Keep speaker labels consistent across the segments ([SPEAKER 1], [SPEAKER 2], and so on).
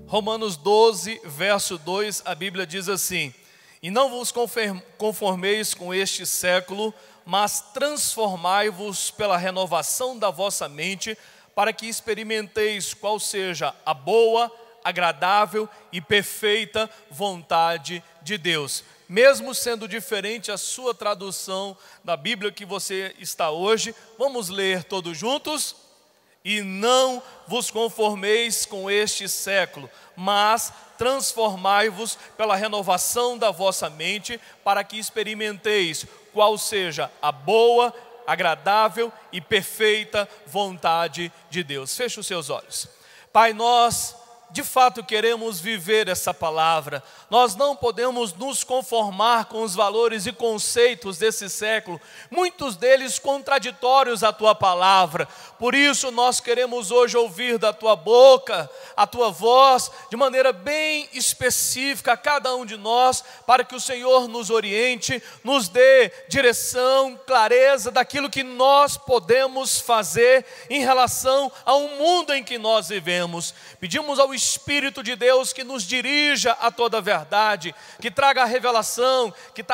[SPEAKER 1] Romanos 12, verso 2, a Bíblia diz assim: e não vos conformeis com este século, mas transformai-vos pela renovação da vossa mente, para que experimenteis qual seja a boa, agradável e perfeita vontade de Deus. Mesmo sendo diferente a sua tradução da Bíblia que você está hoje, vamos ler todos juntos? E não vos conformeis com este século, mas transformai-vos pela renovação da vossa mente, para que experimenteis qual seja a boa, agradável e perfeita vontade de Deus. Feche os seus olhos. Pai, nós de fato queremos viver essa palavra. Nós não podemos nos conformar com os valores e conceitos desse século, muitos deles contraditórios à tua palavra. Por isso nós queremos hoje ouvir da tua boca, a tua voz, de maneira bem específica a cada um de nós, para que o Senhor nos oriente, nos dê direção, clareza daquilo que nós podemos fazer em relação ao mundo em que nós vivemos. Pedimos ao Espírito de Deus que nos dirija a toda a verdade, que traga revelação, que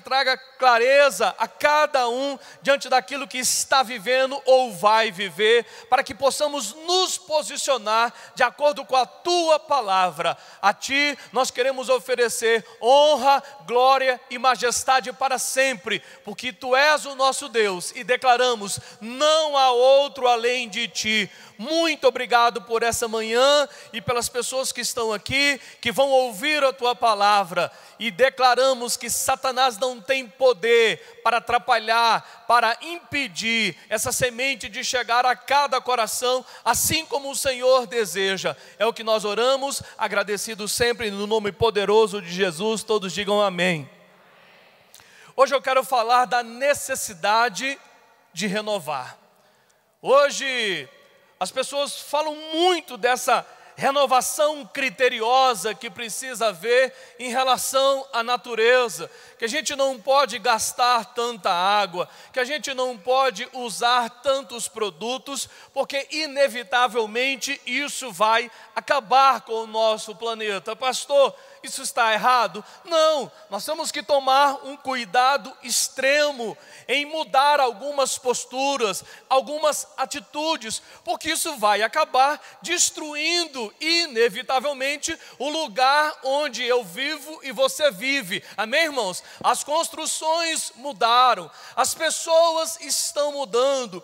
[SPEAKER 1] traga clareza a cada um diante daquilo que está vivendo ou vai viver, para que possamos nos posicionar de acordo com a tua palavra. A ti nós queremos oferecer honra, glória e majestade para sempre, porque tu és o nosso Deus e declaramos: não há outro além de ti. Muito obrigado por essa manhã e pelas pessoas que estão aqui, que vão ouvir a tua palavra, e declaramos que Satanás não tem poder para atrapalhar, para impedir essa semente de chegar a cada coração, assim como o Senhor deseja. É o que nós oramos, agradecidos sempre no nome poderoso de Jesus. Todos digam amém. Hoje eu quero falar da necessidade de renovar. Hoje as pessoas falam muito dessa renovação criteriosa que precisa haver em relação à natureza, que a gente não pode gastar tanta água, que a gente não pode usar tantos produtos, porque inevitavelmente isso vai acabar com o nosso planeta. Pastor, isso está errado? Não, nós temos que tomar um cuidado extremo em mudar algumas posturas, algumas atitudes, porque isso vai acabar destruindo inevitavelmente o lugar onde eu vivo e você vive. Amém, irmãos? As construções mudaram, as pessoas estão mudando,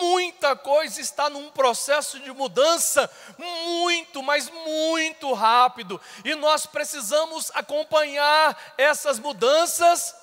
[SPEAKER 1] muita coisa está num processo de mudança muito, mas muito rápido, e nós precisamos acompanhar essas mudanças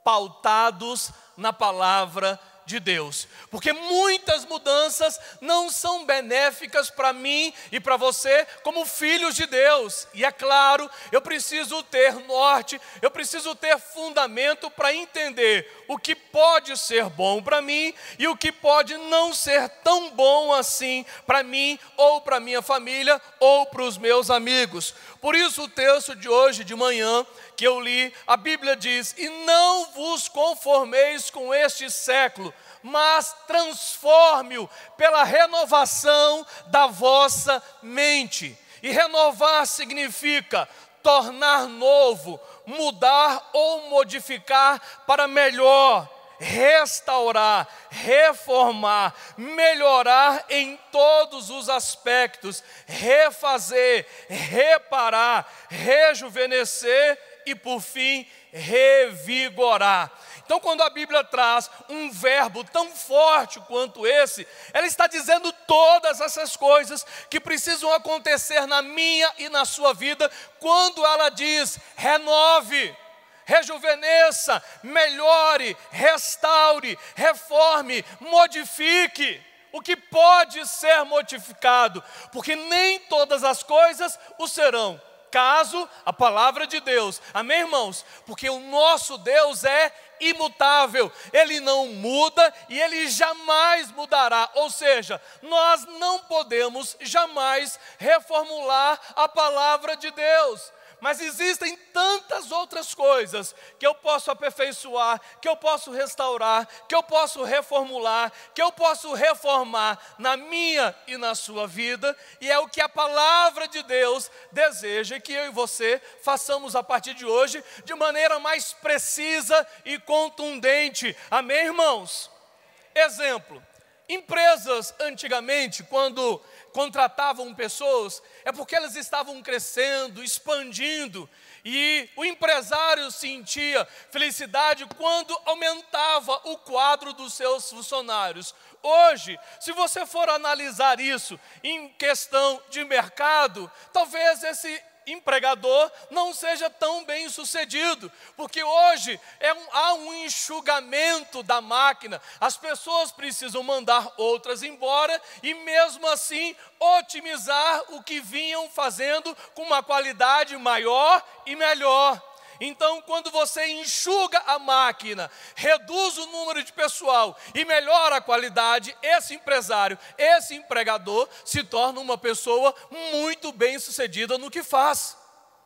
[SPEAKER 1] pautados na palavra de Deus, porque muitas mudanças não são benéficas para mim e para você como filhos de Deus. E é claro, eu preciso ter norte, eu preciso ter fundamento para entender o que pode ser bom para mim e o que pode não ser tão bom assim para mim ou para minha família ou para os meus amigos. Por isso o texto de hoje de manhã que eu li, a Bíblia diz: e não vos conformeis com este século, mas transforme-o pela renovação da vossa mente. E renovar significa tornar novo, mudar ou modificar para melhor, restaurar, reformar, melhorar em todos os aspectos, refazer, reparar, rejuvenescer e por fim revigorar. Então, quando a Bíblia traz um verbo tão forte quanto esse, ela está dizendo todas essas coisas que precisam acontecer na minha e na sua vida, quando ela diz: renove, rejuvenesça, melhore, restaure, reforme, modifique o que pode ser modificado, porque nem todas as coisas o serão, caso a palavra de Deus. Amém, irmãos? Porque o nosso Deus é imutável, Ele não muda e Ele jamais mudará. Ou seja, nós não podemos jamais reformular a palavra de Deus. mas existem tantas outras coisas que eu posso aperfeiçoar, que eu posso restaurar, que eu posso reformular, que eu posso reformar na minha e na sua vida, e é o que a palavra de Deus deseja que eu e você façamos a partir de hoje de maneira mais precisa e contundente. Amém, irmãos? Exemplo: empresas antigamente, quando contratavam pessoas, é porque elas estavam crescendo, expandindo, e o empresário sentia felicidade quando aumentava o quadro dos seus funcionários. Hoje, se você for analisar isso em questão de mercado, talvez esse empregador não seja tão bem sucedido, porque hoje há um enxugamento da máquina, as pessoas precisam mandar outras embora e mesmo assim otimizar o que vinham fazendo com uma qualidade maior e melhor. Então, quando você enxuga a máquina, reduz o número de pessoal e melhora a qualidade, esse empresário, esse empregador se torna uma pessoa muito bem sucedida no que faz.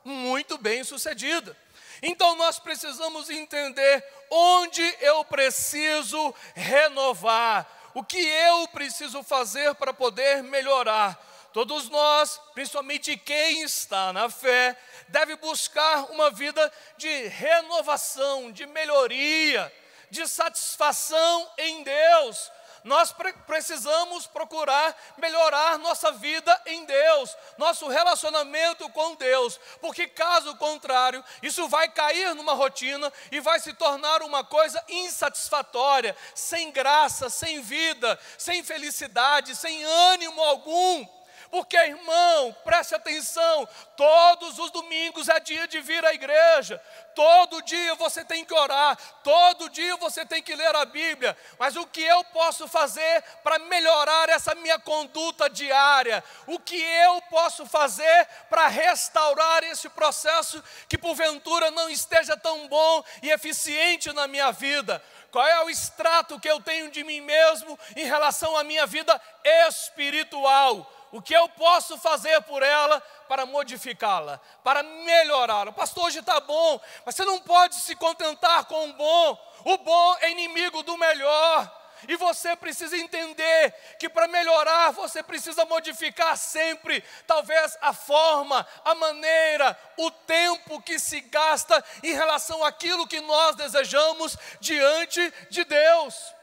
[SPEAKER 1] Muito bem sucedida. Então, nós precisamos entender onde eu preciso renovar, o que eu preciso fazer para poder melhorar. Todos nós, principalmente quem está na fé, deve buscar uma vida de renovação, de melhoria, de satisfação em Deus. Nós precisamos procurar melhorar nossa vida em Deus, nosso relacionamento com Deus, porque caso contrário, isso vai cair numa rotina e vai se tornar uma coisa insatisfatória, sem graça, sem vida, sem felicidade, sem ânimo algum. Porque, irmão, preste atenção, todos os domingos é dia de vir à igreja, todo dia você tem que orar, todo dia você tem que ler a Bíblia, mas o que eu posso fazer para melhorar essa minha conduta diária? O que eu posso fazer para restaurar esse processo que porventura não esteja tão bom e eficiente na minha vida? Qual é o extrato que eu tenho de mim mesmo em relação à minha vida espiritual? O que eu posso fazer por ela para modificá-la, para melhorá-la? Pastor, hoje está bom, mas você não pode se contentar com o bom. O bom é inimigo do melhor. E você precisa entender que para melhorar você precisa modificar sempre, talvez a forma, a maneira, o tempo que se gasta em relação àquilo que nós desejamos diante de Deus.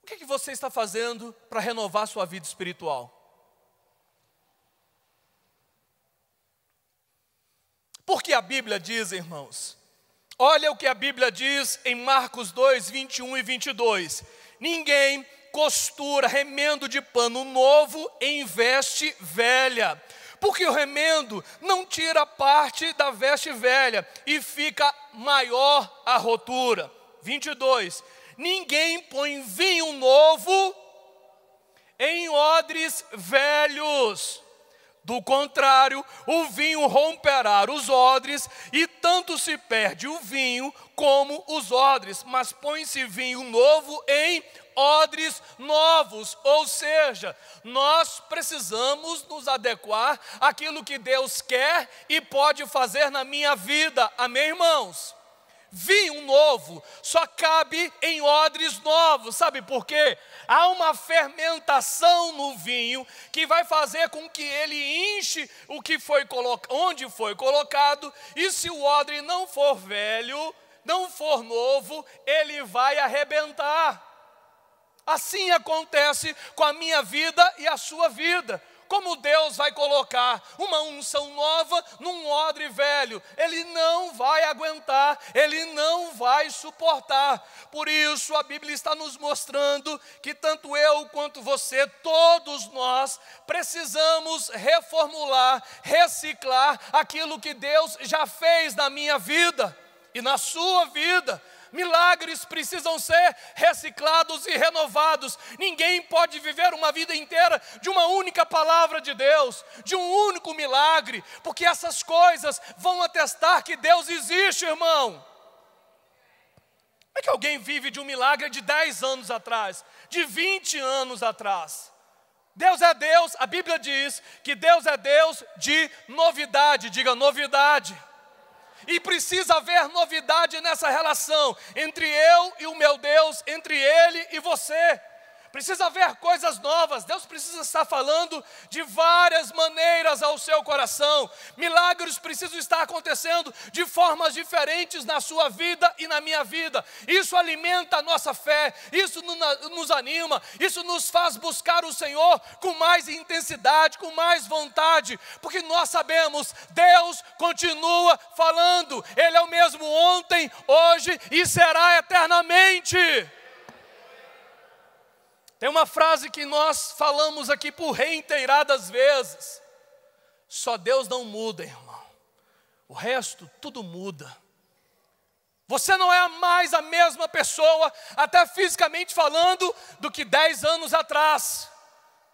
[SPEAKER 1] O que você está fazendo para renovar sua vida espiritual? Porque a Bíblia diz, irmãos, olha o que a Bíblia diz em Marcos 2, 21 e 22. Ninguém costura remendo de pano novo em veste velha, porque o remendo não tira parte da veste velha e fica maior a rotura. 22. Ninguém põe vinho novo em odres velhos. Do contrário, o vinho romperá os odres, e tanto se perde o vinho como os odres. Mas põe-se vinho novo em odres novos. Ou seja, nós precisamos nos adequar àquilo que Deus quer e pode fazer na minha vida. Amém, irmãos? Vinho novo só cabe em odres novos. Sabe por quê? Há uma fermentação no vinho que vai fazer com que ele enche o que foi onde foi colocado, e se o odre não for velho, não for novo, ele vai arrebentar. Assim acontece com a minha vida e a sua vida. Como Deus vai colocar uma unção nova num odre velho? Ele não vai aguentar, ele não vai suportar. Por isso a Bíblia está nos mostrando que tanto eu quanto você, todos nós, precisamos reformular, reciclar aquilo que Deus já fez na minha vida e na sua vida. Milagres precisam ser reciclados e renovados. Ninguém pode viver uma vida inteira de uma única palavra de Deus, de um único milagre, porque essas coisas vão atestar que Deus existe, irmão. Como é que alguém vive de um milagre de 10 anos atrás, de 20 anos atrás? Deus é Deus, a Bíblia diz que Deus é Deus de novidade, diga novidade. E precisa haver novidade nessa relação entre eu e o meu Deus, entre Ele e você. Precisa haver coisas novas. Deus precisa estar falando de várias maneiras ao seu coração. Milagres precisam estar acontecendo de formas diferentes na sua vida e na minha vida. Isso alimenta a nossa fé, isso nos anima, isso nos faz buscar o Senhor com mais intensidade, com mais vontade, porque nós sabemos, Deus continua falando. Ele é o mesmo ontem, hoje e será eternamente. Tem uma frase que nós falamos aqui por reiteradas vezes: só Deus não muda, irmão. O resto, tudo muda. Você não é mais a mesma pessoa, até fisicamente falando, do que 10 anos atrás.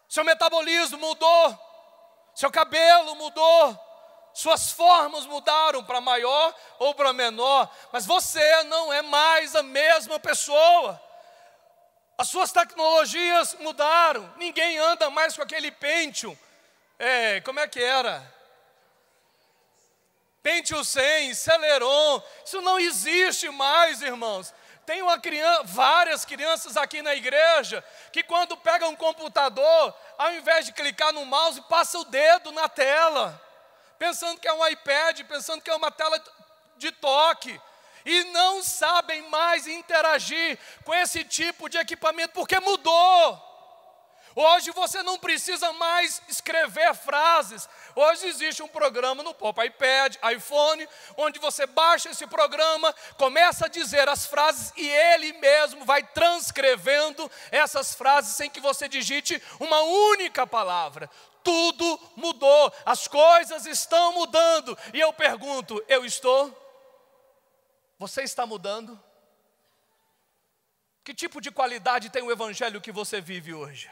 [SPEAKER 1] Seu metabolismo mudou, seu cabelo mudou, suas formas mudaram para maior ou para menor, mas você não é mais a mesma pessoa. As suas tecnologias mudaram, ninguém anda mais com aquele Pentium, como é que era? Pentium 100, Celeron, isso não existe mais, irmãos. Tem várias crianças aqui na igreja, que quando pegam um computador, ao invés de clicar no mouse, passa o dedo na tela, pensando que é um iPad, pensando que é uma tela de toque. E não sabem mais interagir com esse tipo de equipamento, porque mudou. Hoje você não precisa mais escrever frases. Hoje existe um programa no próprio iPad, iPhone, onde você baixa esse programa, começa a dizer as frases e ele mesmo vai transcrevendo essas frases sem que você digite uma única palavra. Tudo mudou, as coisas estão mudando. E eu pergunto, eu estou? Você está mudando? Que tipo de qualidade tem o evangelho que você vive hoje?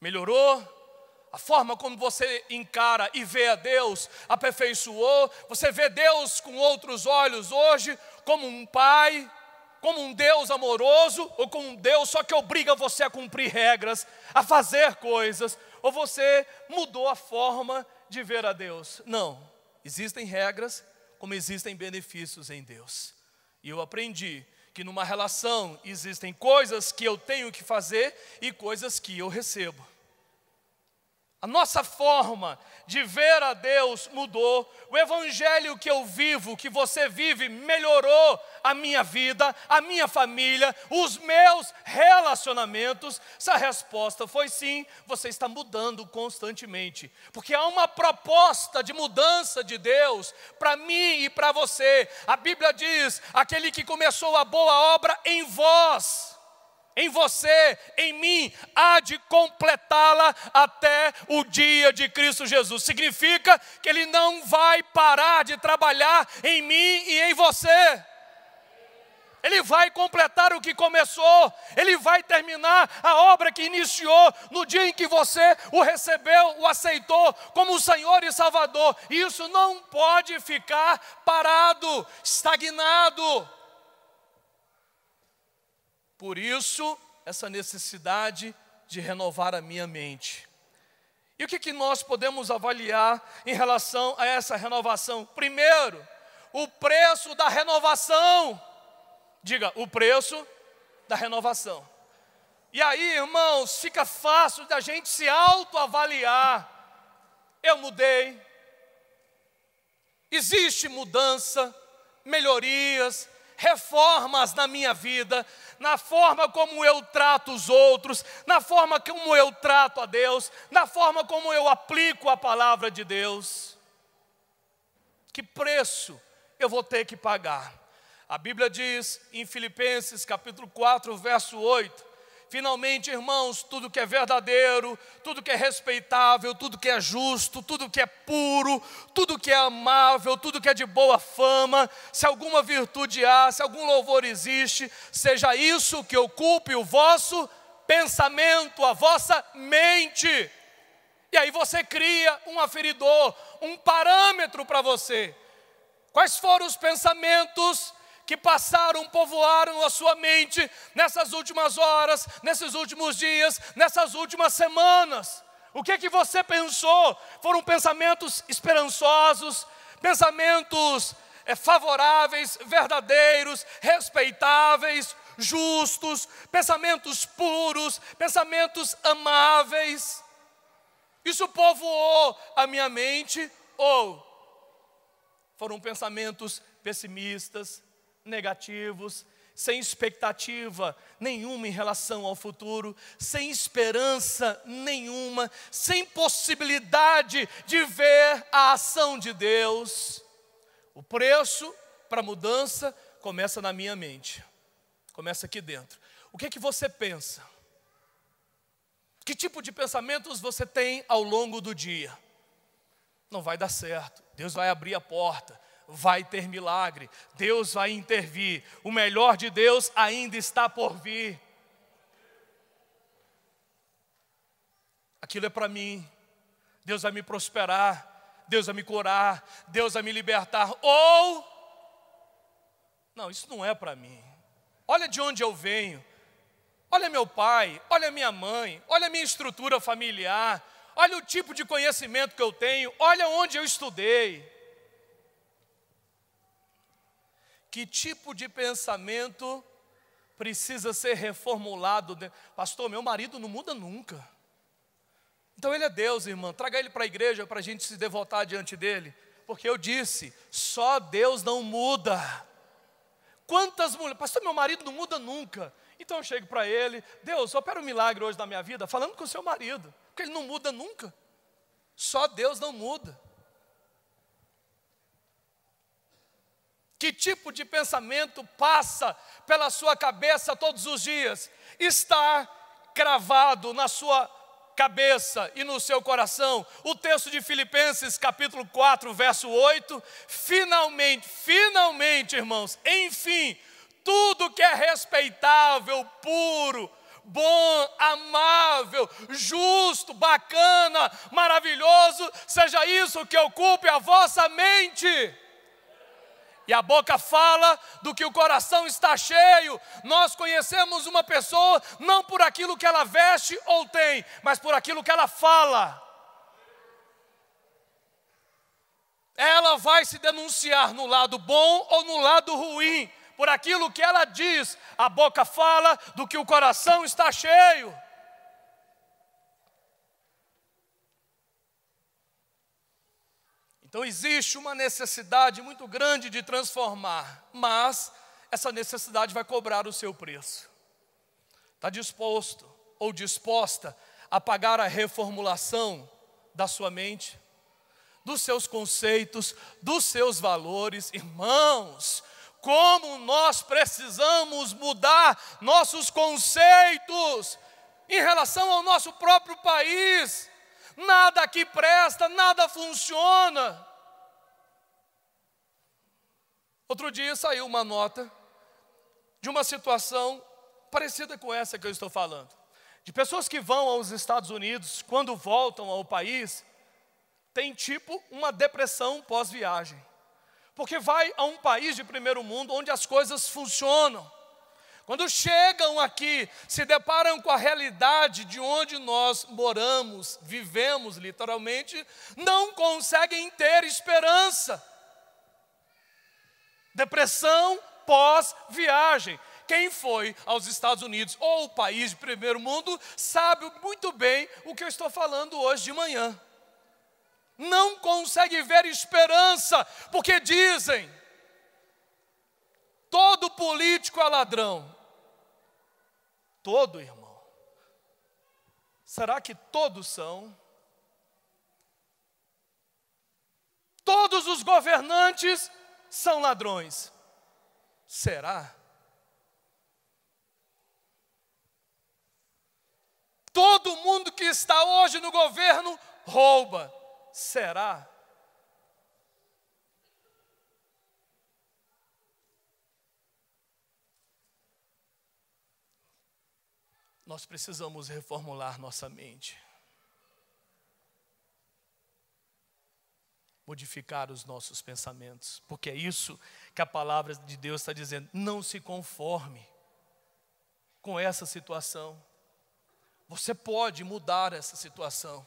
[SPEAKER 1] Melhorou? A forma como você encara e vê a Deus aperfeiçoou? Você vê Deus com outros olhos hoje, como um pai, como um Deus amoroso, ou como um Deus só que obriga você a cumprir regras, a fazer coisas? Ou você mudou a forma de ver a Deus? Não, existem regras, como existem benefícios em Deus. E eu aprendi que numa relação existem coisas que eu tenho que fazer e coisas que eu recebo. A nossa forma de ver a Deus mudou. O evangelho que eu vivo, que você vive, melhorou a minha vida, a minha família, os meus relacionamentos. Se a resposta foi sim, você está mudando constantemente. Porque há uma proposta de mudança de Deus para mim e para você. A Bíblia diz, aquele que começou a boa obra em vós, em você, em mim, há de completá-la até o dia de Cristo Jesus. Significa que Ele não vai parar de trabalhar em mim e em você. Ele vai completar o que começou. Ele vai terminar a obra que iniciou no dia em que você o recebeu, o aceitou como o Senhor e Salvador. E isso não pode ficar parado, estagnado. Por isso, essa necessidade de renovar a minha mente. E o que nós podemos avaliar em relação a essa renovação? Primeiro, o preço da renovação. Diga, o preço da renovação. E aí, irmãos, fica fácil da gente se autoavaliar. Eu mudei. Existe mudança, melhorias, reformas na minha vida, na forma como eu trato os outros, na forma como eu trato a Deus, na forma como eu aplico a palavra de Deus. Que preço eu vou ter que pagar? A Bíblia diz em Filipenses capítulo 4, verso 8, finalmente, irmãos, tudo que é verdadeiro, tudo que é respeitável, tudo que é justo, tudo que é puro, tudo que é amável, tudo que é de boa fama, se alguma virtude há, se algum louvor existe, seja isso que ocupe o vosso pensamento, a vossa mente. E aí você cria um aferidor, um parâmetro para você. Quais foram os pensamentos que povoaram a sua mente nessas últimas horas, nesses últimos dias, nessas últimas semanas? O que você pensou? Foram pensamentos esperançosos, pensamentos favoráveis, verdadeiros, respeitáveis, justos, pensamentos puros, pensamentos amáveis? Isso povoou a minha mente? Ou foram pensamentos pessimistas, negativos, sem expectativa nenhuma em relação ao futuro, sem esperança nenhuma, sem possibilidade de ver a ação de Deus? O preço para a mudança começa na minha mente, começa aqui dentro. O que você pensa? Que tipo de pensamentos você tem ao longo do dia? Não vai dar certo, Deus vai abrir a porta, vai ter milagre, Deus vai intervir, o melhor de Deus ainda está por vir. Aquilo é para mim, Deus vai me prosperar, Deus vai me curar, Deus vai me libertar. Ou, não, isso não é para mim. Olha de onde eu venho, olha meu pai, olha minha mãe, olha minha estrutura familiar, olha o tipo de conhecimento que eu tenho, olha onde eu estudei. Que tipo de pensamento precisa ser reformulado? Pastor, meu marido não muda nunca. Então ele é Deus, irmã, traga ele para a igreja para a gente se devotar diante dele. Porque eu disse, só Deus não muda. Quantas mulheres, pastor, meu marido não muda nunca. Então eu chego para ele, Deus, opera um milagre hoje na minha vida, falando com o seu marido, porque ele não muda nunca. Só Deus não muda. Que tipo de pensamento passa pela sua cabeça todos os dias? Está cravado na sua cabeça e no seu coração o texto de Filipenses capítulo 4, verso 8. Finalmente, irmãos, enfim, tudo que é respeitável, puro, bom, amável, justo, bacana, maravilhoso, seja isso que ocupe a vossa mente. E a boca fala do que o coração está cheio. Nós conhecemos uma pessoa não por aquilo que ela veste ou tem, mas por aquilo que ela fala. Ela vai se denunciar no lado bom ou no lado ruim, por aquilo que ela diz. A boca fala do que o coração está cheio. Então existe uma necessidade muito grande de transformar, mas essa necessidade vai cobrar o seu preço. Está disposto ou disposta a pagar a reformulação da sua mente, dos seus conceitos, dos seus valores? Irmãos, como nós precisamos mudar nossos conceitos em relação ao nosso próprio país. Nada aqui presta, nada funciona. Outro dia saiu uma nota de uma situação parecida com essa que eu estou falando. De pessoas que vão aos Estados Unidos, quando voltam ao país, tem tipo uma depressão pós-viagem. Porque vai a um país de primeiro mundo onde as coisas funcionam. Quando chegam aqui, se deparam com a realidade de onde nós moramos, vivemos literalmente, não conseguem ter esperança. Depressão pós-viagem. Quem foi aos Estados Unidos ou o país de primeiro mundo sabe muito bem o que eu estou falando hoje de manhã. Não consegue ver esperança, porque dizem, todo político é ladrão. Todo, irmão. Será que todos são? Todos os governantes são ladrões. Será? Todo mundo que está hoje no governo rouba. Será? Nós precisamos reformular nossa mente. modificar os nossos pensamentos, porque é isso que a palavra de Deus está dizendo. Não se conforme com essa situação. Você pode mudar essa situação.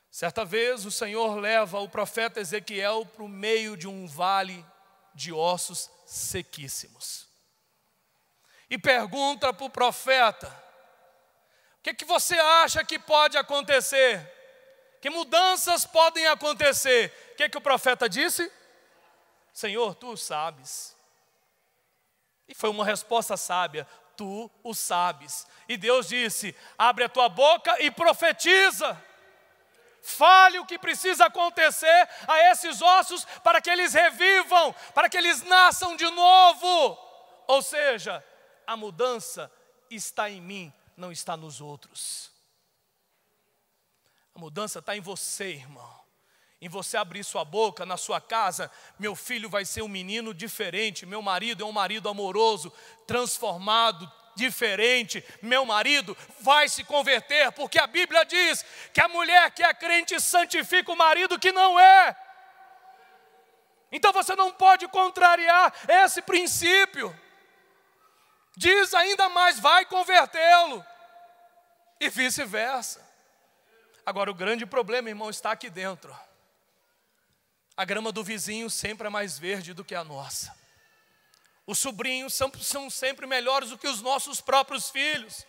[SPEAKER 1] Certa vez o Senhor leva o profeta Ezequiel para o meio de um vale de ossos sequíssimos. E pergunta para o profeta: o que você acha que pode acontecer? Que mudanças podem acontecer? O que o profeta disse? Senhor, tu sabes. E foi uma resposta sábia: tu o sabes. E Deus disse: abre a tua boca e profetiza. Fale o que precisa acontecer a esses ossos para que eles revivam, para que eles nasçam de novo. Ou seja, a mudança está em mim, não está nos outros. A mudança está em você, irmão. Em você abrir sua boca na sua casa: meu filho vai ser um menino diferente, meu marido é um marido amoroso, transformado, diferente, meu marido vai se converter, porque a Bíblia diz que a mulher que é crente santifica o marido que não é. Então você não pode contrariar esse princípio. Diz ainda mais: vai convertê-lo, e vice-versa. Agora o grande problema, irmão, está aqui dentro. A grama do vizinho sempre é mais verde do que a nossa. Os sobrinhos são sempre melhores do que os nossos próprios filhos.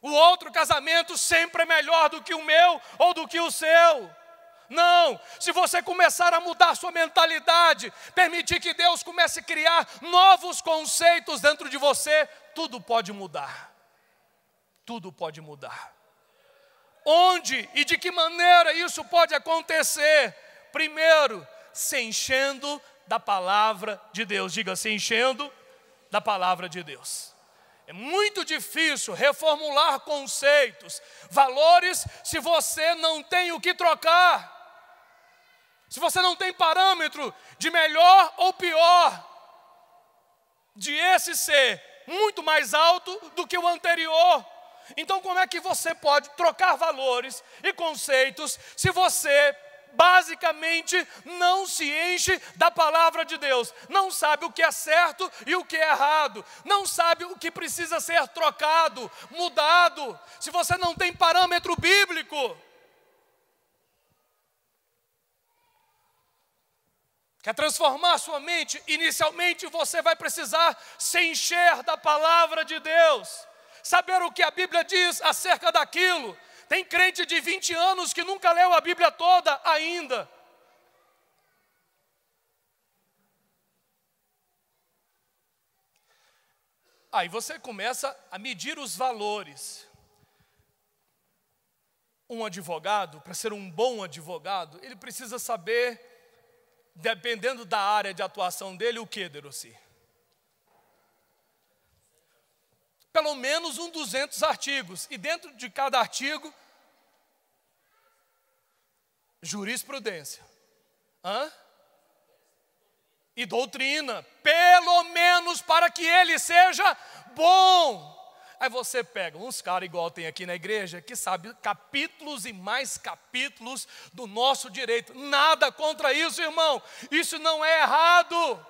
[SPEAKER 1] O outro casamento sempre é melhor do que o meu ou do que o seu. Não, se você começar a mudar sua mentalidade, permitir que Deus comece a criar novos conceitos dentro de você, tudo pode mudar. Tudo pode mudar. Onde e de que maneira isso pode acontecer? Primeiro, se enchendo da palavra de Deus. Diga: se enchendo da palavra de Deus. É muito difícil reformular conceitos, valores, se você não tem o que trocar. Se você não tem parâmetro de melhor ou pior, de esse ser muito mais alto do que o anterior. Então como é que você pode trocar valores e conceitos se você basicamente não se enche da palavra de Deus? Não sabe o que é certo e o que é errado, não sabe o que precisa ser trocado, mudado, se você não tem parâmetro bíblico. Quer transformar sua mente? Inicialmente você vai precisar se encher da palavra de Deus, saber o que a Bíblia diz acerca daquilo. Tem crente de 20 anos que nunca leu a Bíblia toda ainda. Aí você começa a medir os valores. Um advogado, para ser um bom advogado, ele precisa saber, dependendo da área de atuação dele, o que, Deroci? Pelo menos 200 artigos. E dentro de cada artigo, jurisprudência. E doutrina. Pelo menos para que ele seja bom. Aí você pega uns caras igual tem aqui na igreja, que sabe capítulos e mais capítulos do nosso direito. Nada contra isso, irmão. Isso não é errado.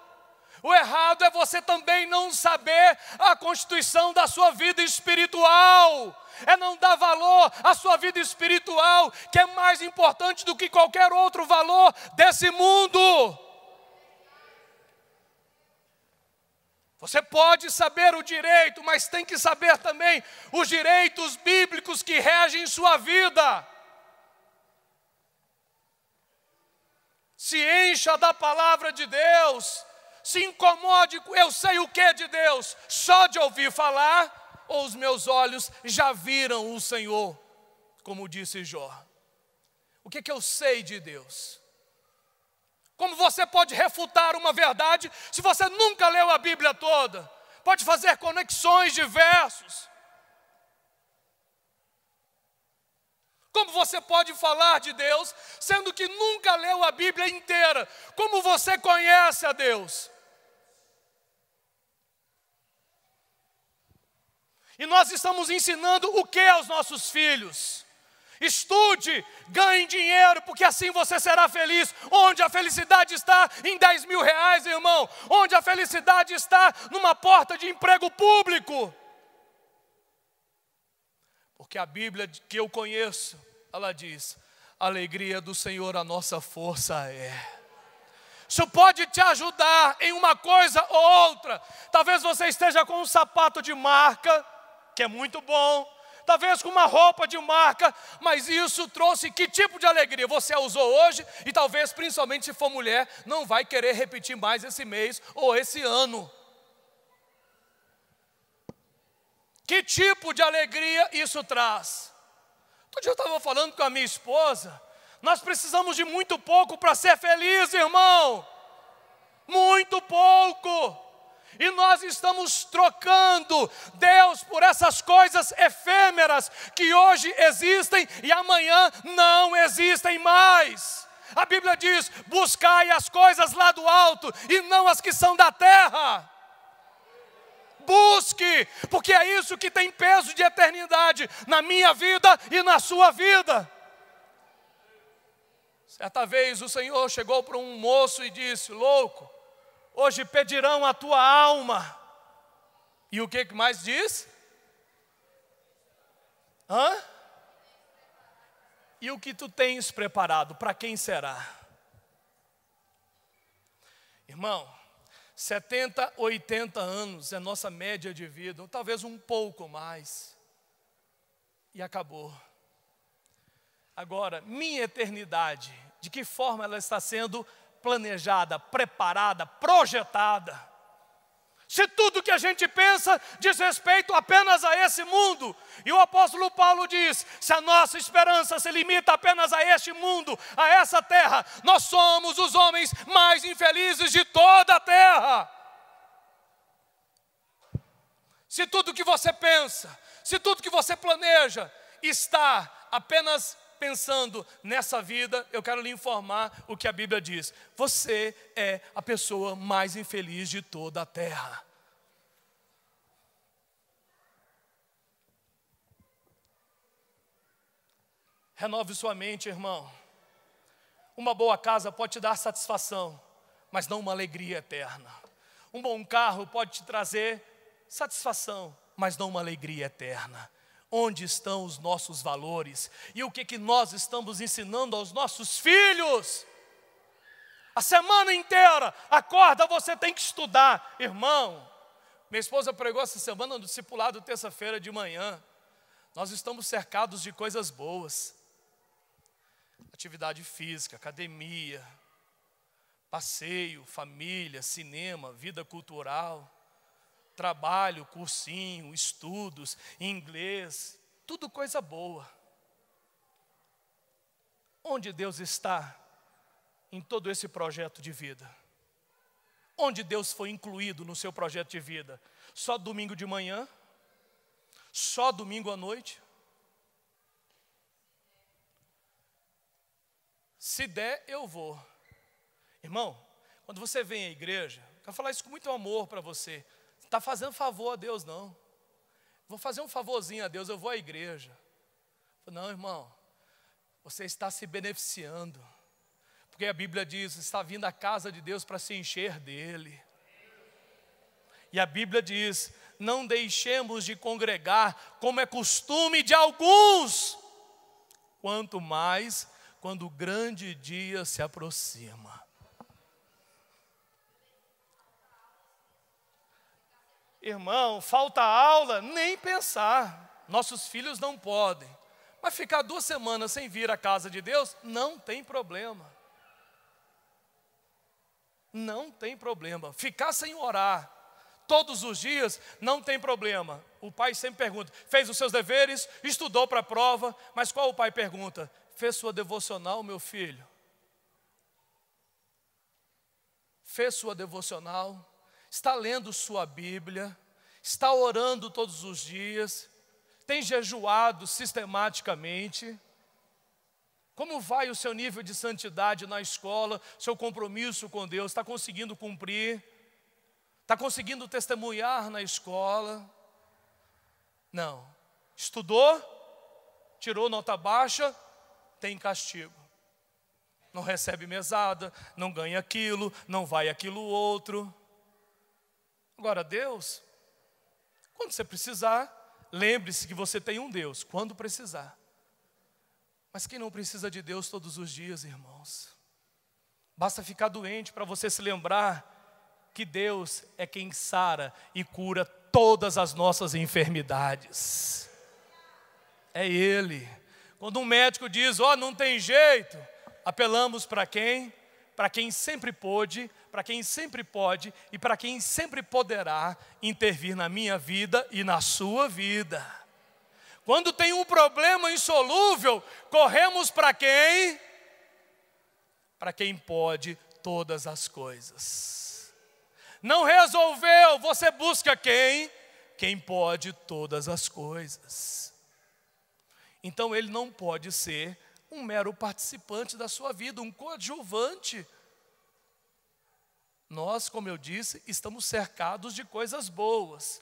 [SPEAKER 1] O errado é você também não saber a constituição da sua vida espiritual. É não dar valor à sua vida espiritual, que é mais importante do que qualquer outro valor desse mundo. Você pode saber o direito, mas tem que saber também os direitos bíblicos que regem sua vida. Se encha da palavra de Deus. Se incomode, eu sei o que é de Deus, só de ouvir falar, ou os meus olhos já viram o Senhor, como disse Jó. O que eu sei de Deus? Como você pode refutar uma verdade se você nunca leu a Bíblia toda? Pode fazer conexões de versos. Como você pode falar de Deus, sendo que nunca leu a Bíblia inteira? Como você conhece a Deus? E nós estamos ensinando o que aos nossos filhos? Estude, ganhe dinheiro, porque assim você será feliz. Onde a felicidade está? Em 10 mil reais, irmão. Onde a felicidade está? Numa porta de emprego público. Porque a Bíblia que eu conheço, ela diz: a alegria do Senhor a nossa força é. Isso pode te ajudar em uma coisa ou outra. Talvez você esteja com um sapato de marca, que é muito bom. Talvez com uma roupa de marca, mas isso trouxe que tipo de alegria? Você a usou hoje e talvez, principalmente se for mulher, não vai querer repetir mais esse mês ou esse ano. Que tipo de alegria isso traz? Outro dia eu estava falando com a minha esposa, nós precisamos de muito pouco para ser feliz, irmão. Muito pouco. E nós estamos trocando Deus por essas coisas efêmeras que hoje existem e amanhã não existem mais. A Bíblia diz: buscai as coisas lá do alto e não as que são da terra. Busque, porque é isso que tem peso de eternidade na minha vida e na sua vida. Certa vez o Senhor chegou para um moço e disse: louco, hoje pedirão a tua alma. E o que mais diz? E o que tu tens preparado, para quem será? Irmão, 70, 80 anos é nossa média de vida, ou talvez um pouco mais. E acabou. Agora, minha eternidade, de que forma ela está sendo planejada, preparada, projetada? Se tudo que a gente pensa diz respeito apenas a esse mundo. E o apóstolo Paulo diz: se a nossa esperança se limita apenas a este mundo, a essa terra, nós somos os homens mais infelizes de toda a terra. Se tudo que você pensa, se tudo que você planeja está apenas pensando nessa vida, eu quero lhe informar o que a Bíblia diz: você é a pessoa mais infeliz de toda a terra. Renove sua mente, irmão. Uma boa casa pode te dar satisfação, mas não uma alegria eterna. Um bom carro pode te trazer satisfação, mas não uma alegria eterna. Onde estão os nossos valores? E o que nós estamos ensinando aos nossos filhos? A semana inteira, acorda, você tem que estudar. Irmão, minha esposa pregou essa semana no discipulado, terça-feira de manhã. Nós estamos cercados de coisas boas. Atividade física, academia, passeio, família, cinema, vida cultural, trabalho, cursinho, estudos, inglês, tudo coisa boa. Onde Deus está em todo esse projeto de vida? Onde Deus foi incluído no seu projeto de vida? Só domingo de manhã? Só domingo à noite? Se der, eu vou. Irmão, quando você vem à igreja, eu quero falar isso com muito amor para você. Não está fazendo favor a Deus, não. Vou fazer um favorzinho a Deus, eu vou à igreja. Não, irmão, você está se beneficiando. Porque a Bíblia diz: está vindo à casa de Deus para se encher dele. E a Bíblia diz: não deixemos de congregar, como é costume de alguns, quanto mais quando o grande dia se aproxima. Irmão, falta aula? Nem pensar. Nossos filhos não podem. Mas ficar 2 semanas sem vir à casa de Deus, não tem problema. Não tem problema. Ficar sem orar todos os dias, não tem problema. O pai sempre pergunta: fez os seus deveres, estudou para a prova, mas qual o pai pergunta? Fez sua devocional, meu filho? Fez sua devocional? Está lendo sua Bíblia? Está orando todos os dias? Tem jejuado sistematicamente? Como vai o seu nível de santidade na escola? Seu compromisso com Deus? Está conseguindo cumprir? Está conseguindo testemunhar na escola? Não. Estudou? tirou nota baixa, tem castigo. Não recebe mesada, não ganha aquilo, não vai aquilo outro. Agora Deus, quando você precisar, lembre-se que você tem um Deus, quando precisar. Mas quem não precisa de Deus todos os dias, irmãos? Basta ficar doente para você se lembrar que Deus é quem sara e cura todas as nossas enfermidades. É Ele. Quando um médico diz, não tem jeito, apelamos para quem? Para quem sempre pôde, para quem sempre pode e para quem sempre poderá intervir na minha vida e na sua vida. Quando tem um problema insolúvel, corremos para quem? Para quem pode todas as coisas. Não resolveu, você busca quem? Quem pode todas as coisas. Então ele não pode ser um mero participante da sua vida, um coadjuvante. Nós, como eu disse, estamos cercados de coisas boas.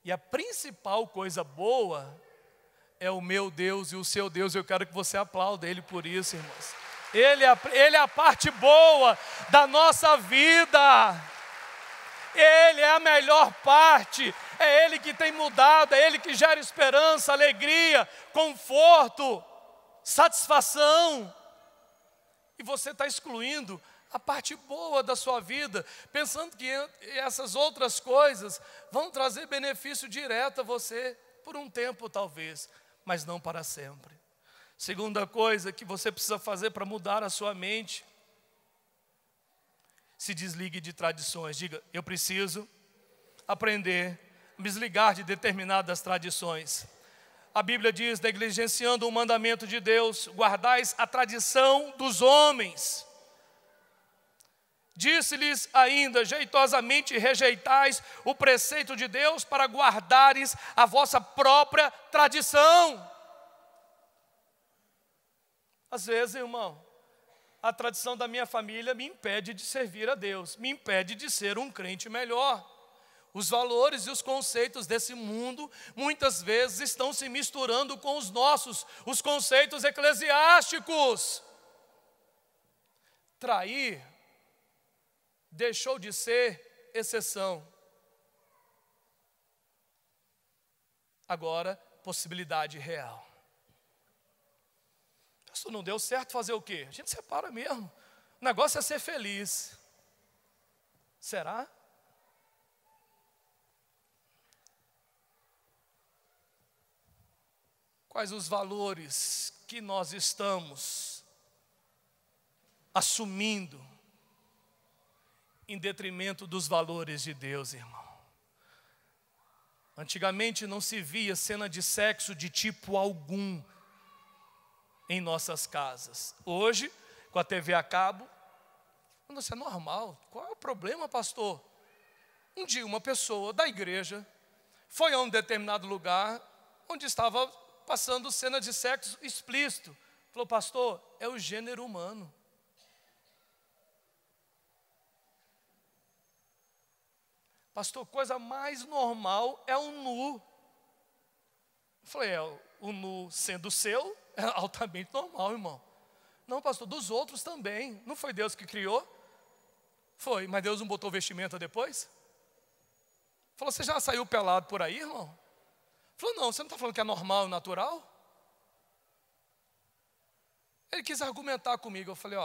[SPEAKER 1] E a principal coisa boa é o meu Deus e o seu Deus. Eu quero que você aplaude Ele por isso, irmãos. Ele é a parte boa da nossa vida. Ele é a melhor parte. É Ele que tem mudado, é Ele que gera esperança, alegria, conforto, satisfação. E você está excluindo a parte boa da sua vida, pensando que essas outras coisas vão trazer benefício direto a você, por um tempo talvez, mas não para sempre. Segunda coisa que você precisa fazer para mudar a sua mente: se desligue de tradições. Diga, eu preciso aprender a me desligar de determinadas tradições. A Bíblia diz, negligenciando o mandamento de Deus, guardais a tradição dos homens. Disse-lhes ainda, jeitosamente rejeitais o preceito de Deus para guardares a vossa própria tradição. Às vezes, irmão, a tradição da minha família me impede de servir a Deus, me impede de ser um crente melhor. Os valores e os conceitos desse mundo, muitas vezes, estão se misturando com os nossos, os conceitos eclesiásticos. Trair deixou de ser exceção. Agora, possibilidade real. Pastor, não deu certo, fazer o quê? A gente separa mesmo. O negócio é ser feliz. Será? Quais os valores que nós estamos assumindo em detrimento dos valores de Deus, irmão? Antigamente não se via cena de sexo de tipo algum em nossas casas. Hoje, com a TV a cabo, isso é normal. Qual é o problema, pastor? Um dia uma pessoa da igreja foi a um determinado lugar onde estava passando cena de sexo explícito. Falou, pastor, é o gênero humano. Pastor, coisa mais normal é um nu. Eu falei, o nu sendo seu, é altamente normal, irmão. Não, pastor, dos outros também. Não foi Deus que criou? Foi, mas Deus não botou vestimenta depois? Falou, você já saiu pelado por aí, irmão? Falou, não, você não está falando que é normal e natural? Ele quis argumentar comigo. Eu falei,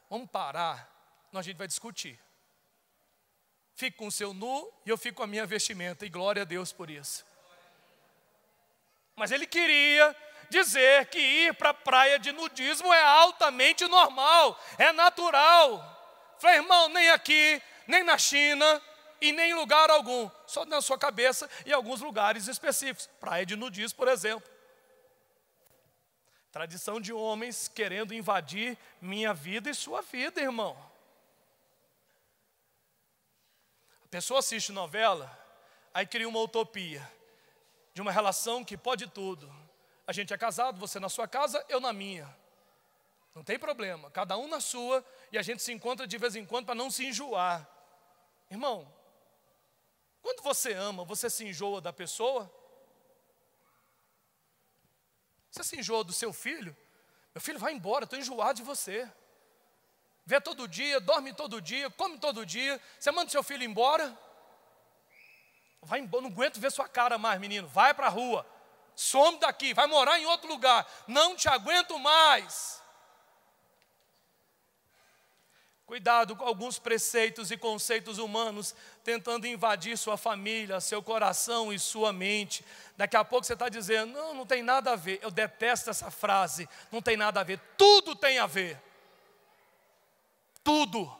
[SPEAKER 1] vamos parar, a gente vai discutir. Fique com o seu nu e eu fico com a minha vestimenta. E glória a Deus por isso. Mas ele queria dizer que ir para a praia de nudismo é altamente normal, é natural. Falei, irmão, nem aqui, nem na China e nem em lugar algum. Só na sua cabeça e em alguns lugares específicos. Praia de nudismo, por exemplo. Tradição de homens querendo invadir minha vida e sua vida, irmão. A pessoa assiste novela, aí cria uma utopia de uma relação que pode tudo. A gente é casado, você na sua casa, eu na minha. Não tem problema, cada um na sua, e a gente se encontra de vez em quando para não se enjoar. Irmão, quando você ama, você se enjoa da pessoa? Você se enjoou do seu filho? Meu filho, vai embora, estou enjoado de você. Vê todo dia, dorme todo dia, come todo dia. Você manda seu filho embora? Vai embora, não aguento ver sua cara mais, menino. Vai para a rua, some daqui, vai morar em outro lugar. Não te aguento mais. Cuidado com alguns preceitos e conceitos humanos tentando invadir sua família, seu coração e sua mente. Daqui a pouco você está dizendo, não, não tem nada a ver. Eu detesto essa frase, não tem nada a ver. Tudo tem a ver. Tudo.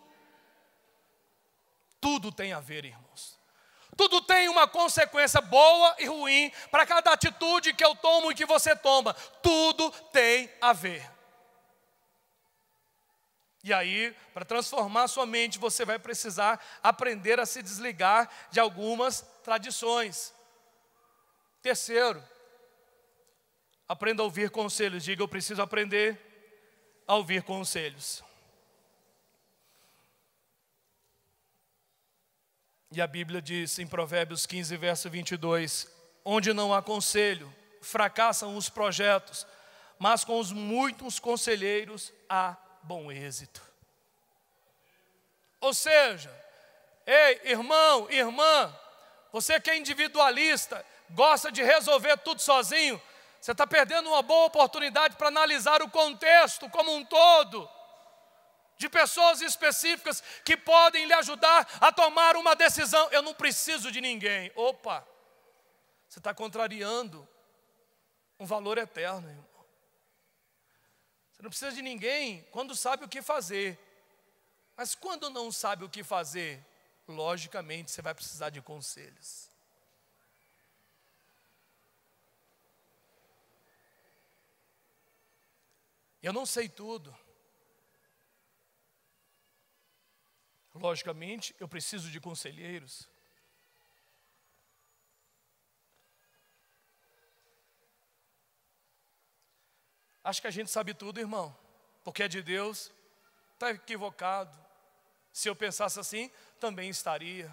[SPEAKER 1] Tudo tem a ver, irmãos. Tudo tem uma consequência boa e ruim para cada atitude que eu tomo e que você toma. Tudo tem a ver. E aí, para transformar sua mente, você vai precisar aprender a se desligar de algumas tradições. Terceiro, aprenda a ouvir conselhos. Diga, eu preciso aprender a ouvir conselhos. E a Bíblia diz em Provérbios 15, verso 22, onde não há conselho, fracassam os projetos, mas com os muitos conselheiros há bom êxito. Ou seja, ei, irmão, irmã, você que é individualista, gosta de resolver tudo sozinho, você está perdendo uma boa oportunidade para analisar o contexto como um todo, de pessoas específicas que podem lhe ajudar a tomar uma decisão. Eu não preciso de ninguém. Opa, você está contrariando um valor eterno, irmão. Você não precisa de ninguém quando sabe o que fazer. Mas quando não sabe o que fazer, logicamente você vai precisar de conselhos. Eu não sei tudo. Logicamente, eu preciso de conselheiros. Acho que a gente sabe tudo, irmão, porque é de Deus. Está equivocado. Se eu pensasse assim, também estaria.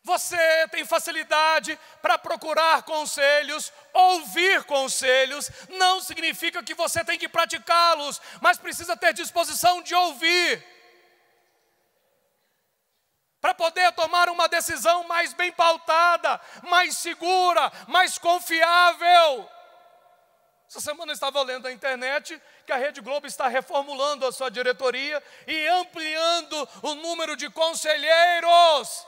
[SPEAKER 1] Você tem facilidade para procurar conselhos, ouvir conselhos, não significa que você tem que praticá-los, mas precisa ter disposição de ouvir, para poder tomar uma decisão mais bem pautada, mais segura, mais confiável. Essa semana eu estava lendo na internet que a Rede Globo está reformulando a sua diretoria e ampliando o número de conselheiros.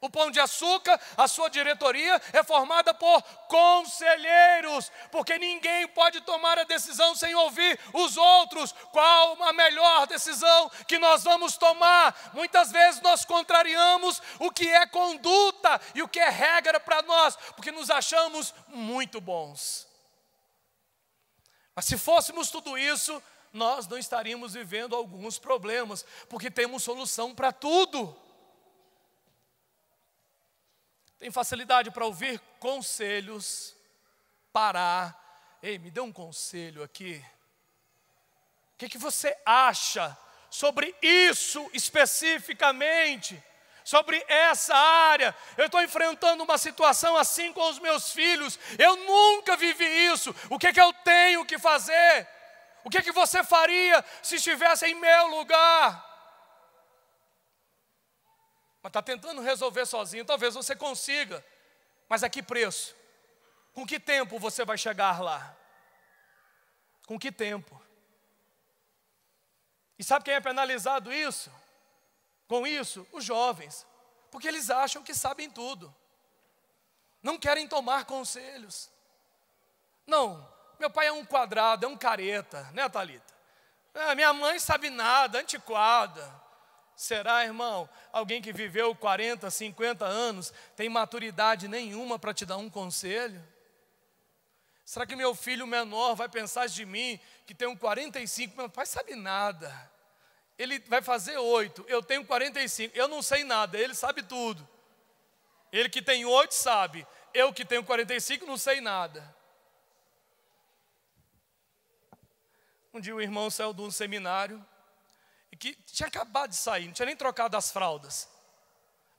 [SPEAKER 1] O Pão de Açúcar, a sua diretoria é formada por conselheiros, porque ninguém pode tomar a decisão sem ouvir os outros. Qual a melhor decisão que nós vamos tomar? Muitas vezes nós contrariamos o que é conduta e o que é regra para nós, porque nos achamos muito bons. Mas se fôssemos tudo isso, nós não estaríamos vivendo alguns problemas, porque temos solução para tudo. Tem facilidade para ouvir conselhos, parar. Ei, me dê um conselho aqui. O que você acha sobre isso especificamente? Sobre essa área? Eu estou enfrentando uma situação assim com os meus filhos. Eu nunca vivi isso. O que eu tenho que fazer? O que você faria se estivesse em meu lugar? Mas está tentando resolver sozinho, talvez você consiga, mas a que preço? Com que tempo você vai chegar lá? Com que tempo? E sabe quem é penalizado isso? Com isso? Os jovens, porque eles acham que sabem tudo, não querem tomar conselhos. Não, meu pai é um quadrado, é um careta, né, Thalita? Minha mãe sabe nada, antiquada. Será, irmão, alguém que viveu 40, 50 anos, tem maturidade nenhuma para te dar um conselho? Será que meu filho menor vai pensar de mim, que tenho 45, meu pai sabe nada, ele vai fazer 8, eu tenho 45, eu não sei nada, ele sabe tudo. Ele que tem 8 sabe, eu que tenho 45 não sei nada. Um dia o irmão saiu de um seminário, que tinha acabado de sair, não tinha nem trocado as fraldas.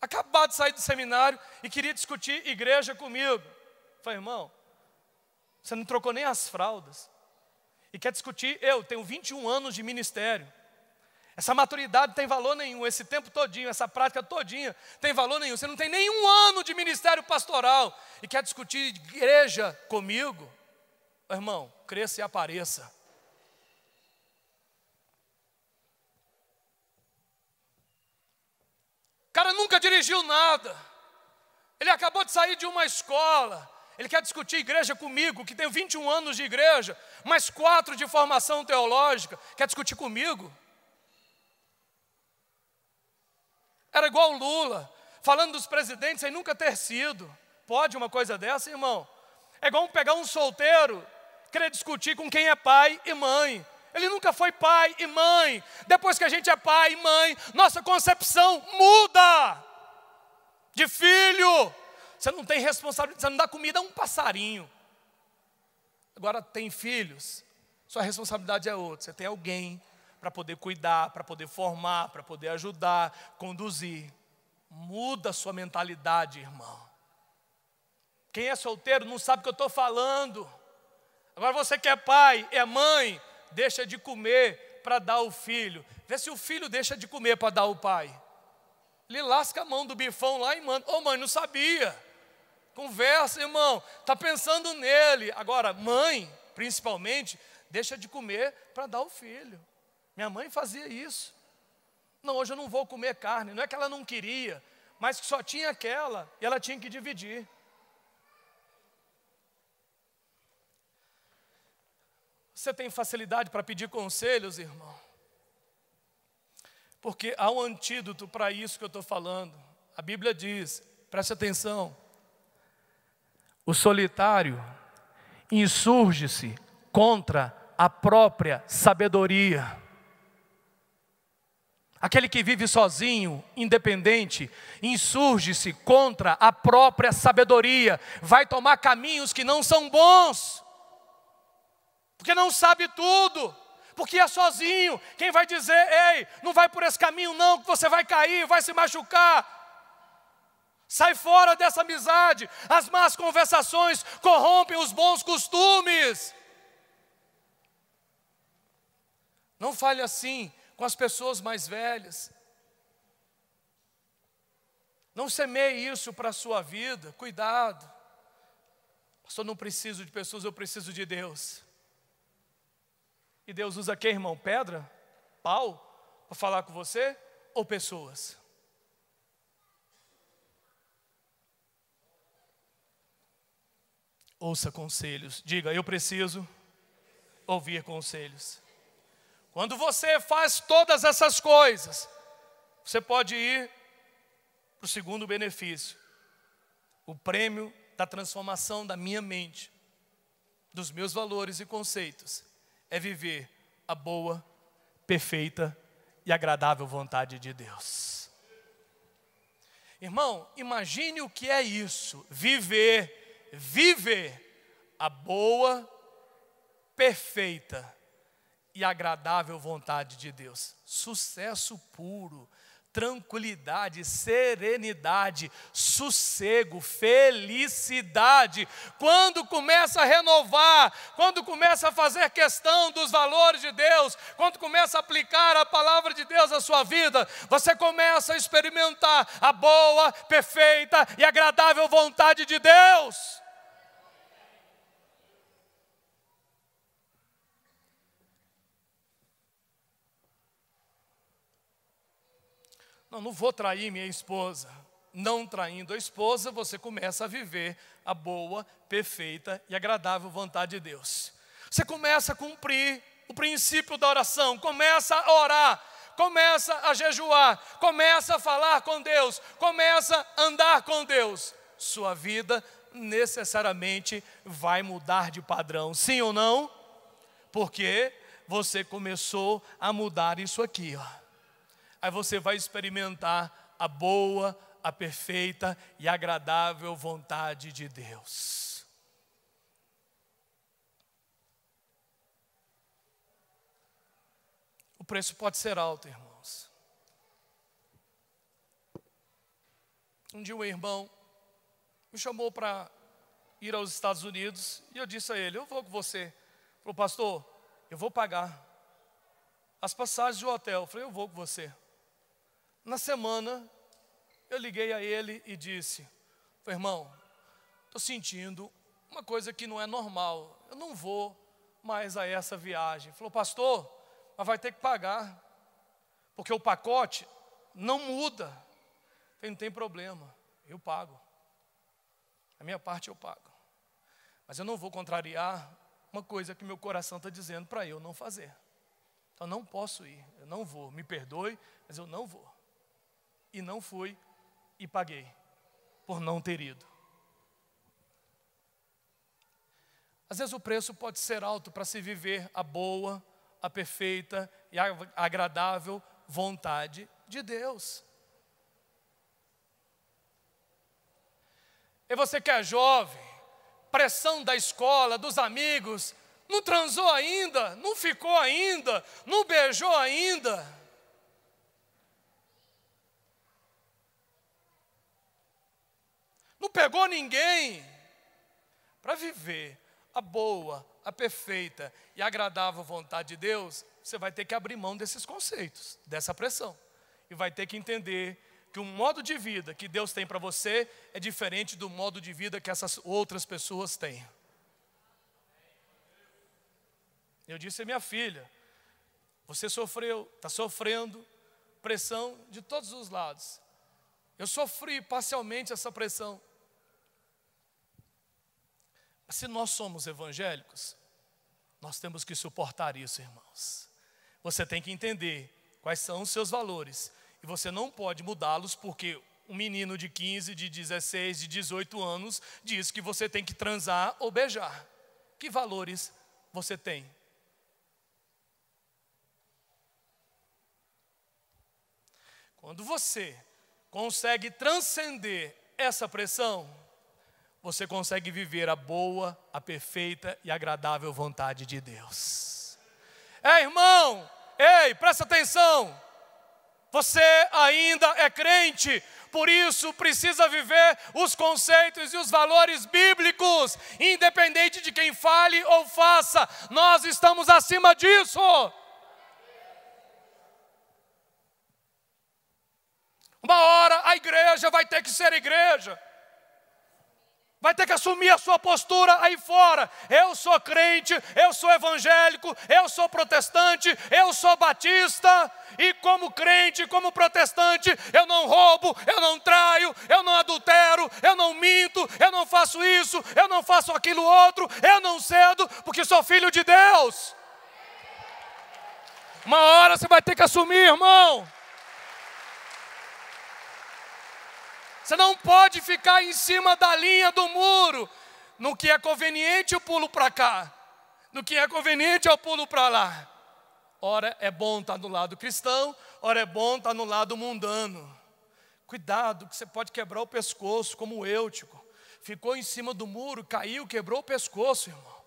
[SPEAKER 1] Acabado de sair do seminário e queria discutir igreja comigo. falei, irmão, você não trocou nem as fraldas. E quer discutir, eu tenho 21 anos de ministério. Essa maturidade tem valor nenhum, esse tempo todinho, essa prática todinha tem valor nenhum. Você não tem nenhum ano de ministério pastoral e quer discutir igreja comigo? Irmão, cresça e apareça. O cara nunca dirigiu nada. Ele acabou de sair de uma escola. Ele quer discutir igreja comigo, que tenho 21 anos de igreja, mais 4 de formação teológica. Quer discutir comigo? Era igual o Lula, falando dos presidentes sem nunca ter sido. Pode uma coisa dessa, irmão? É igual pegar um solteiro, querer discutir com quem é pai e mãe. Ele nunca foi pai e mãe. Depois que a gente é pai e mãe, nossa concepção muda. De filho, você não tem responsabilidade, você não dá comida a um passarinho. Agora tem filhos, sua responsabilidade é outra. Você tem alguém para poder cuidar, para poder formar, para poder ajudar, conduzir. Muda a sua mentalidade, irmão. Quem é solteiro não sabe o que eu estou falando. Agora você que é pai, é mãe, deixa de comer para dar ao filho. Vê se o filho deixa de comer para dar ao pai. Ele lasca a mão do bifão lá e manda. Ô mãe, não sabia. Conversa, irmão. Está pensando nele. Agora, mãe, principalmente, deixa de comer para dar ao filho. Minha mãe fazia isso. Não, hoje eu não vou comer carne. Não é que ela não queria, mas que só tinha aquela e ela tinha que dividir. Você tem facilidade para pedir conselhos, irmão? Porque há um antídoto para isso que eu estou falando. A Bíblia diz, preste atenção. O solitário insurge-se contra a própria sabedoria. Aquele que vive sozinho, independente, insurge-se contra a própria sabedoria. Vai tomar caminhos que não são bons. Porque não sabe tudo. Porque é sozinho. Quem vai dizer, ei, não vai por esse caminho não, que você vai cair, vai se machucar. Sai fora dessa amizade. As más conversações corrompem os bons costumes. Não fale assim com as pessoas mais velhas. Não semeie isso para a sua vida. Cuidado. Pastor, não preciso de pessoas, eu preciso de Deus. E Deus usa quem, irmão? Pedra? Pau? Para falar com você? Ou pessoas? Ouça conselhos. Diga, eu preciso ouvir conselhos. Quando você faz todas essas coisas, você pode ir para o segundo benefício. O prêmio da transformação da minha mente, dos meus valores e conceitos, é viver a boa, perfeita e agradável vontade de Deus. Irmão, imagine o que é isso, viver a boa, perfeita e agradável vontade de Deus. Sucesso puro, tranquilidade, serenidade, sossego, felicidade. Quando começa a renovar, quando começa a fazer questão dos valores de Deus, quando começa a aplicar a palavra de Deus à sua vida, você começa a experimentar a boa, perfeita e agradável vontade de Deus. Não vou trair minha esposa. Não traindo a esposa, você começa a viver a boa, perfeita e agradável vontade de Deus. Você começa a cumprir o princípio da oração, começa a orar, começa a jejuar, começa a falar com Deus, começa a andar com Deus. Sua vida necessariamente vai mudar de padrão, sim ou não? Porque você começou a mudar isso aqui, ó. Aí você vai experimentar a boa, a perfeita e agradável vontade de Deus. O preço pode ser alto, irmãos. Um dia um irmão me chamou para ir aos Estados Unidos, e eu disse a ele, eu vou com você. Ele falou, pastor, eu vou pagar as passagens do hotel. Eu falei, eu vou com você. Na semana, eu liguei a ele e disse, irmão, estou sentindo uma coisa que não é normal, eu não vou mais a essa viagem. Ele falou, pastor, mas vai ter que pagar, porque o pacote não muda. Eu falei, não tem problema, eu pago. A minha parte eu pago. Mas eu não vou contrariar uma coisa que meu coração está dizendo para eu não fazer. Então não posso ir, eu não vou. Me perdoe, mas eu não vou. E não fui e paguei por não ter ido. Às vezes o preço pode ser alto para se viver a boa, a perfeita e a agradável vontade de Deus. E você que é jovem, pressão da escola, dos amigos, não transou ainda, não ficou ainda, não beijou ainda. Não pegou ninguém. Para viver a boa, a perfeita e agradável vontade de Deus, você vai ter que abrir mão desses conceitos, dessa pressão. E vai ter que entender que o modo de vida que Deus tem para você é diferente do modo de vida que essas outras pessoas têm. Eu disse a minha filha, você sofreu, está sofrendo pressão de todos os lados. Eu sofri parcialmente essa pressão. Se nós somos evangélicos, nós temos que suportar isso, irmãos. Você tem que entender quais são os seus valores. E você não pode mudá-los porque um menino de 15, de 16, de 18 anos diz que você tem que transar ou beijar. Que valores você tem? Quando você consegue transcender essa pressão, você consegue viver a boa, a perfeita e agradável vontade de Deus. Irmão, presta atenção. Você ainda é crente, por isso precisa viver os conceitos e os valores bíblicos, independente de quem fale ou faça, nós estamos acima disso. Uma hora a igreja vai ter que ser igreja. Vai ter que assumir a sua postura aí fora. Eu sou crente, eu sou evangélico, eu sou protestante, eu sou batista. E como crente, como protestante, eu não roubo, eu não traio, eu não adultero, eu não minto, eu não faço isso, eu não faço aquilo outro, eu não cedo, porque sou filho de Deus. Uma hora você vai ter que assumir, irmão. Você não pode ficar em cima da linha do muro. No que é conveniente eu pulo para cá. No que é conveniente eu pulo para lá. Ora é bom estar no lado cristão, ora é bom estar no lado mundano. Cuidado que você pode quebrar o pescoço, como o Eutico. Ficou em cima do muro, caiu, quebrou o pescoço, irmão.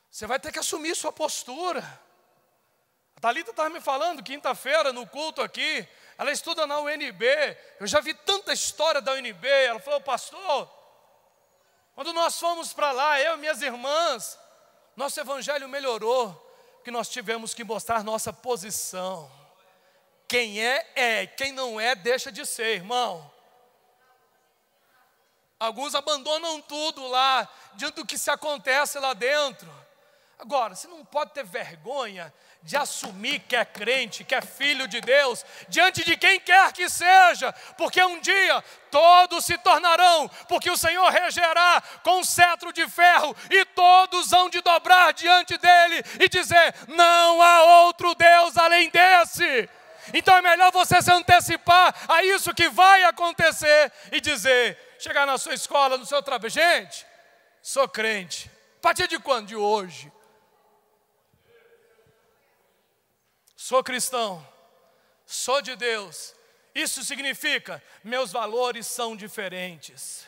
[SPEAKER 1] Você vai ter que assumir sua postura. A Thalita estava me falando quinta-feira no culto aqui. Ela estuda na UNB, eu já vi tanta história da UNB. Ela falou, pastor, quando nós fomos para lá, eu e minhas irmãs, nosso evangelho melhorou, porque nós tivemos que mostrar nossa posição. Quem é, quem não é, deixa de ser, irmão. Alguns abandonam tudo lá, diante do que se acontece lá dentro. Agora, você não pode ter vergonha de assumir que é crente, que é filho de Deus, diante de quem quer que seja, porque um dia todos se tornarão, porque o Senhor regerá com cetro de ferro, e todos hão de dobrar diante dele e dizer, não há outro Deus além desse. Então é melhor você se antecipar a isso que vai acontecer e dizer, chegar na sua escola, no seu trabalho, gente, sou crente. A partir de quando? De hoje. Sou cristão, sou de Deus. Isso significa, meus valores são diferentes.